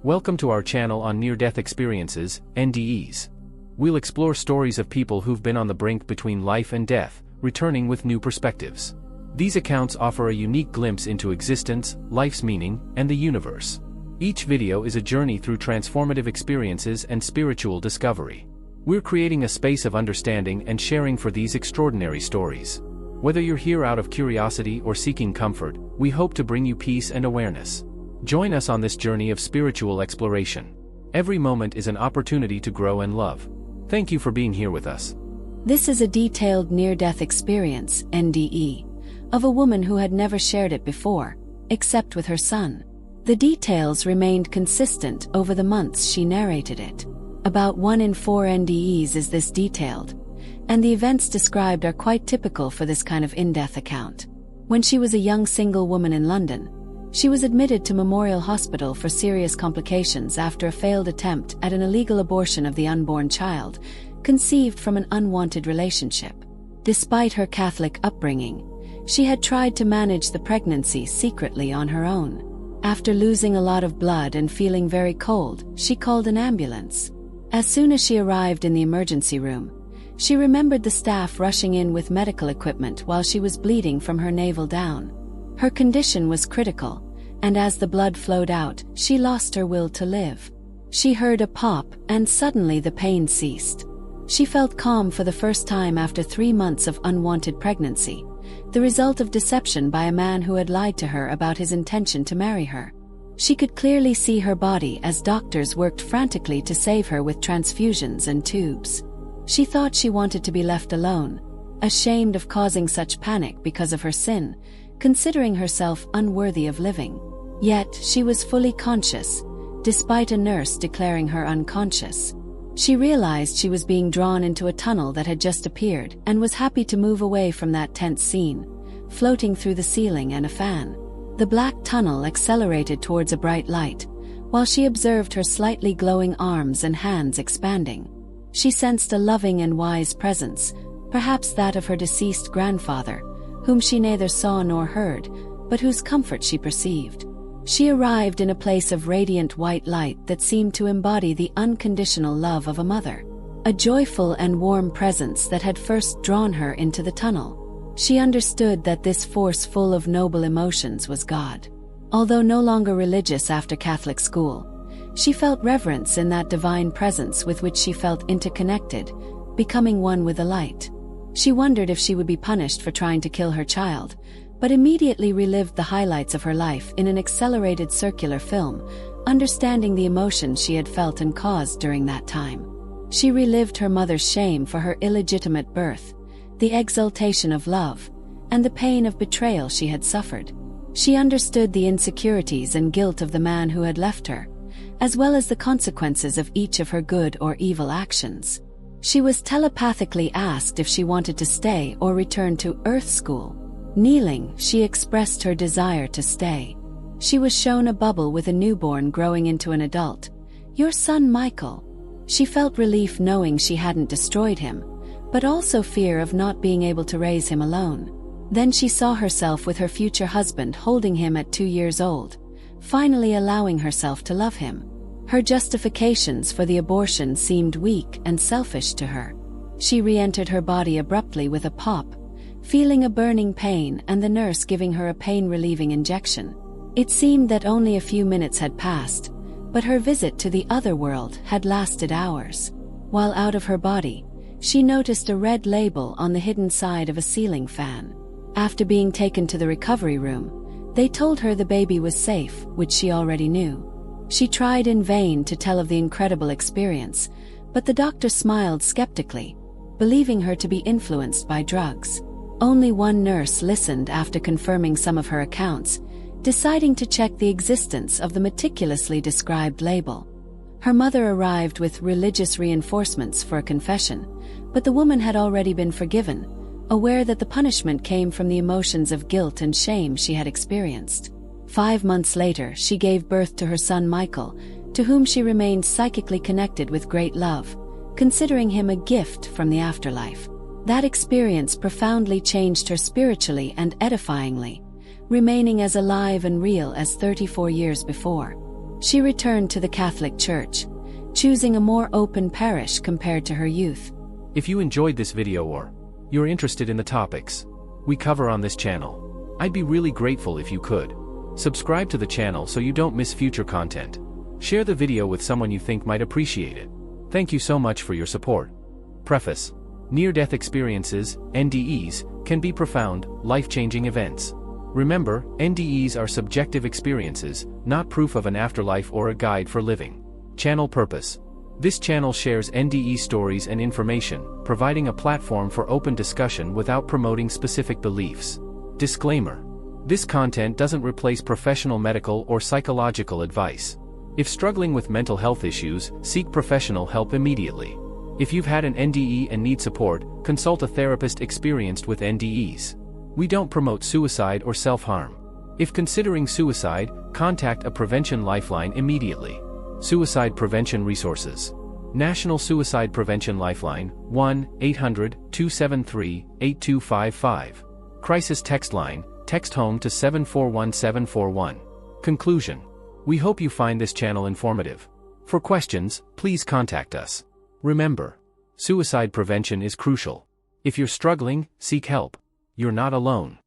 Welcome to our channel on near-death experiences, NDEs. We'll explore stories of people who've been on the brink between life and death, returning with new perspectives. These accounts offer a unique glimpse into existence, life's meaning, and the universe. Each video is a journey through transformative experiences and spiritual discovery. We're creating a space of understanding and sharing for these extraordinary stories. Whether you're here out of curiosity or seeking comfort, we hope to bring you peace and awareness. Join us on this journey of spiritual exploration. Every moment is an opportunity to grow and love. Thank you for being here with us. This is a detailed near-death experience, NDE, of a woman who had never shared it before, except with her son. The details remained consistent over the months she narrated it. About 1 in 4 NDEs is this detailed, and the events described are quite typical for this kind of in-depth account. When she was a young single woman in London, she was admitted to Memorial Hospital for serious complications after a failed attempt at an illegal abortion of the unborn child, conceived from an unwanted relationship. Despite her Catholic upbringing, she had tried to manage the pregnancy secretly on her own. After losing a lot of blood and feeling very cold, she called an ambulance. As soon as she arrived in the emergency room, she remembered the staff rushing in with medical equipment while she was bleeding from her navel down. Her condition was critical, and as the blood flowed out, she lost her will to live. She heard a pop, and suddenly the pain ceased. She felt calm for the first time after 3 months of unwanted pregnancy, the result of deception by a man who had lied to her about his intention to marry her. She could clearly see her body as doctors worked frantically to save her with transfusions and tubes. She thought she wanted to be left alone, ashamed of causing such panic because of her sin, considering herself unworthy of living. Yet, she was fully conscious, despite a nurse declaring her unconscious. She realized she was being drawn into a tunnel that had just appeared and was happy to move away from that tense scene, floating through the ceiling and a fan. The black tunnel accelerated towards a bright light, while she observed her slightly glowing arms and hands expanding. She sensed a loving and wise presence, perhaps that of her deceased grandfather, whom she neither saw nor heard, but whose comfort she perceived. She arrived in a place of radiant white light that seemed to embody the unconditional love of a mother, a joyful and warm presence that had first drawn her into the tunnel. She understood that this force full of noble emotions was God. Although no longer religious after Catholic school, she felt reverence in that divine presence with which she felt interconnected, becoming one with the light. She wondered if she would be punished for trying to kill her child, but immediately relived the highlights of her life in an accelerated circular film, understanding the emotions she had felt and caused during that time. She relived her mother's shame for her illegitimate birth, the exaltation of love, and the pain of betrayal she had suffered. She understood the insecurities and guilt of the man who had left her, as well as the consequences of each of her good or evil actions. She was telepathically asked if she wanted to stay or return to Earth School. Kneeling, she expressed her desire to stay. She was shown a bubble with a newborn growing into an adult. "Your son Michael." She felt relief knowing she hadn't destroyed him, but also fear of not being able to raise him alone. Then she saw herself with her future husband holding him at 2 years old, finally allowing herself to love him. Her justifications for the abortion seemed weak and selfish to her. She re-entered her body abruptly with a pop, feeling a burning pain and the nurse giving her a pain-relieving injection. It seemed that only a few minutes had passed, but her visit to the other world had lasted hours. While out of her body, she noticed a red label on the hidden side of a ceiling fan. After being taken to the recovery room, they told her the baby was safe, which she already knew. She tried in vain to tell of the incredible experience, but the doctor smiled skeptically, believing her to be influenced by drugs. Only one nurse listened after confirming some of her accounts, deciding to check the existence of the meticulously described label. Her mother arrived with religious reinforcements for a confession, but the woman had already been forgiven, aware that the punishment came from the emotions of guilt and shame she had experienced. 5 months later, she gave birth to her son Michael, to whom she remained psychically connected with great love, considering him a gift from the afterlife. That experience profoundly changed her spiritually and edifyingly, remaining as alive and real as 34 years before. She returned to the Catholic Church, choosing a more open parish compared to her youth. If you enjoyed this video or you're interested in the topics we cover on this channel, I'd be really grateful if you could subscribe to the channel so you don't miss future content. Share the video with someone you think might appreciate it. Thank you so much for your support. Preface: near-death experiences, NDEs, can be profound, life-changing events. Remember, NDEs are subjective experiences, not proof of an afterlife or a guide for living. Channel purpose: this channel shares NDE stories and information, providing a platform for open discussion without promoting specific beliefs. Disclaimer: this content doesn't replace professional medical or psychological advice. If struggling with mental health issues, seek professional help immediately. If you've had an NDE and need support, consult a therapist experienced with NDEs. We don't promote suicide or self-harm. If considering suicide, contact a prevention lifeline immediately. Suicide prevention resources: National Suicide Prevention Lifeline, 1-800-273-8255. Crisis text line, text HOME to 741741. Conclusion: we hope you find this channel informative. For questions, please contact us. Remember, suicide prevention is crucial. If you're struggling, seek help. You're not alone.